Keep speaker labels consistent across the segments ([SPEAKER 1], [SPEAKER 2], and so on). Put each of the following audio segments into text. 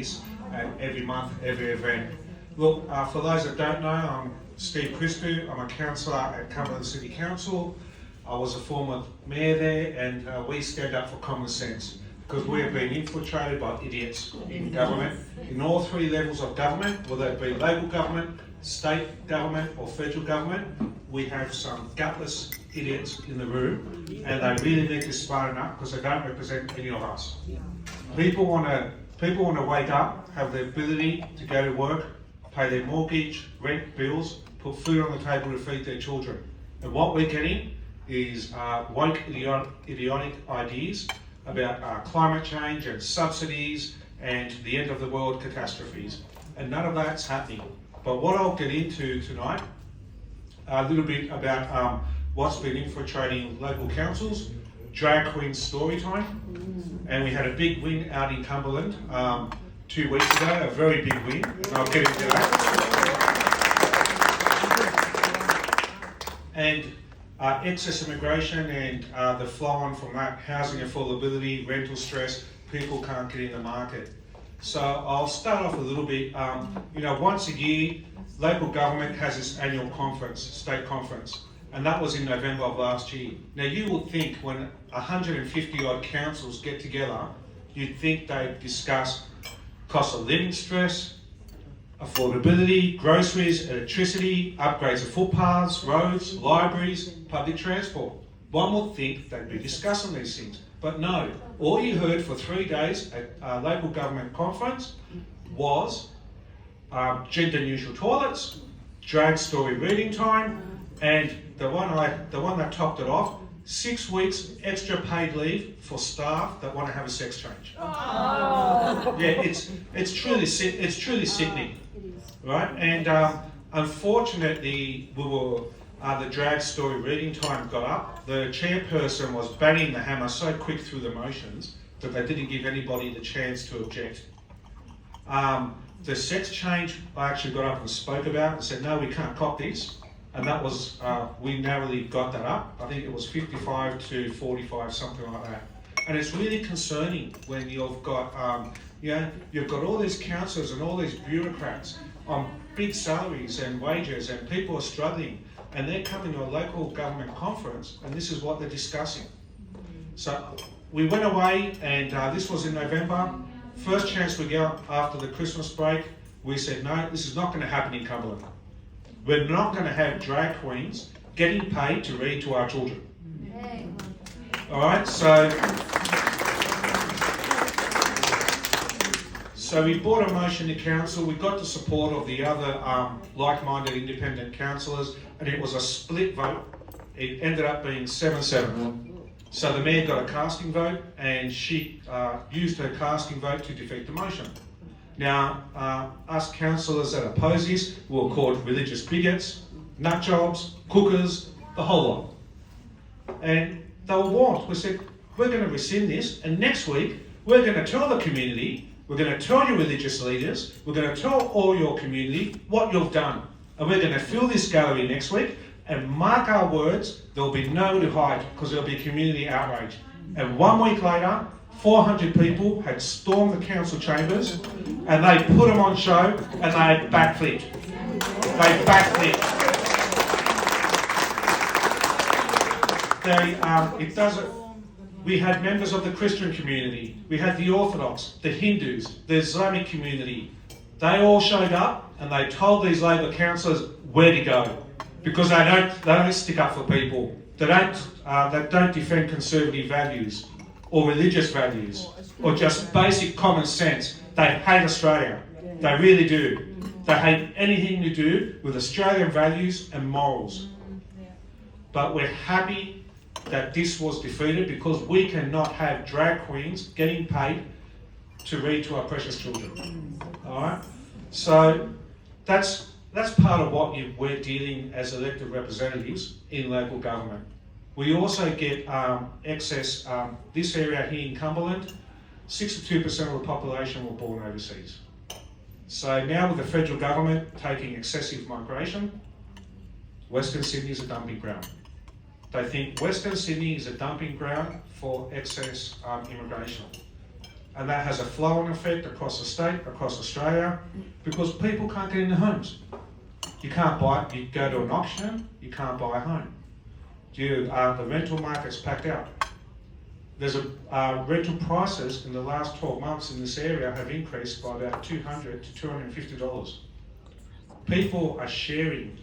[SPEAKER 1] this at every month, every event. Look, for those that don't know, I'm Steve Christou. I'm a councillor at Cumberland City Council. I was a former mayor there, and we stand up for common sense because we have been infiltrated by idiots in government, in all three levels of government, whether it be local government, state government or federal government. We have some gutless idiots in the room, and they really need to smarten up because they don't represent any of us. People want to wake up, have the ability to go to work, pay their mortgage, rent, bills, put food on the table to feed their children. And what we're getting is woke idiotic ideas about climate change and subsidies and the end of the world catastrophes. And none of that's happening. But what I'll get into tonight, a little bit about what's been infiltrating local councils, drag queen story time, and we had a big win out in Cumberland 2 weeks ago, a very big win, and I'll get into that. And excess immigration and the flow on from that, housing affordability, rental stress, people can't get in the market. So I'll start off a little bit. Once a year, local government has its annual conference, state conference, and that was in November of last year. Now you would think when 150 odd councils get together, you'd think they'd discuss cost of living stress, affordability, groceries, electricity, upgrades of footpaths, roads, libraries, public transport. One would think they'd be discussing these things, but no. All you heard for 3 days at a local government conference was gender neutral toilets, drag story reading time, and the one that topped it off, 6 weeks extra paid leave for staff that want to have a sex change. Oh. Yeah, it's truly sickening, right? And unfortunately, the drag story reading time got up. The chairperson was banging the hammer so quick through the motions that they didn't give anybody the chance to object. The sex change I actually got up and spoke about and said, no, we can't cop this. And that was, we narrowly got that up. I think it was 55 to 45, something like that. And it's really concerning when you've got, you've got all these councillors and all these bureaucrats on big salaries and wages, and people are struggling, and they're coming to a local government conference, and this is what they're discussing. So we went away, and this was in November. First chance we get after the Christmas break, we said, no, this is not going to happen in Cumberland. We're not going to have drag queens getting paid to read to our children. All right, so we brought a motion to council. We got the support of the other like-minded independent councillors, and it was a split vote. It ended up being 7-7. So the mayor got a casting vote, and she used her casting vote to defeat the motion. Now, us councillors that oppose this were called religious bigots, nut jobs, cookers, the whole lot. And they were warned. We said, we're going to rescind this, and next week we're going to tell the community, we're going to tell your religious leaders, we're going to tell all your community what you've done. And we're going to fill this gallery next week, and mark our words, there'll be nowhere to hide because there'll be community outrage. And 1 week later, 400 people had stormed the council chambers, and they put them on show, and they backflipped. We had members of the Christian community, we had the Orthodox, the Hindus, the Islamic community. They all showed up, and they told these Labor councillors where to go, because they don't stick up for people. They don't defend conservative values or religious values or just basic common sense. They hate Australia. They really do. They hate anything to do with Australian values and morals. But we're happy that this was defeated because we cannot have drag queens getting paid to read to our precious children. All right? So that's part of what we're dealing as elected representatives in local government. We also get excess, this area here in Cumberland, 62% of the population were born overseas. So now with the federal government taking excessive migration, Western Sydney is a dumping ground. They think Western Sydney is a dumping ground for excess immigration. and that has a flow-on effect across the state, across Australia, because people can't get into homes. You can't buy, you go to an auction, you can't buy a home. The rental market's packed out. There's rental prices in the last 12 months in this area have increased by about $200 to $250. People are sharing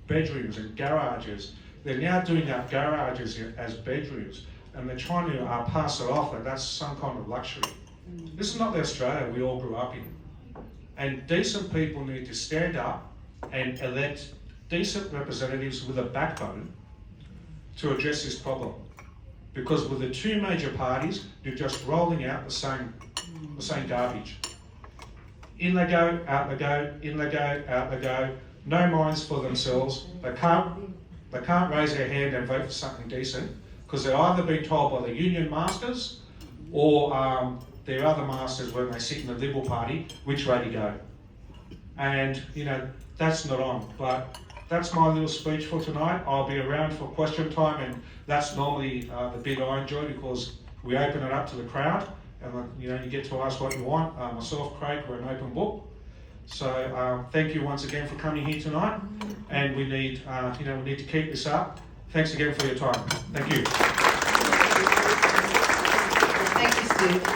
[SPEAKER 1] bedrooms and garages. They're now doing out garages as bedrooms, and they're trying to pass it off like that's some kind of luxury. This is not the Australia we all grew up in. And decent people need to stand up and elect decent representatives with a backbone to address this problem. Because with the two major parties, you're just rolling out the same garbage. In they go, out they go, in they go, out they go. No minds for themselves. They can't raise their hand and vote for something decent because they're either being told by the union masters or their other masters when they sit in the Liberal Party which way to go. And that's not on. But that's my little speech for tonight. I'll be around for question time, and that's normally the bit I enjoy because we open it up to the crowd, and you get to ask what you want. Myself, Craig, we're an open book. So thank you once again for coming here tonight, and we need to keep this up. Thanks again for your time. Thank you.
[SPEAKER 2] Thank you, Stu.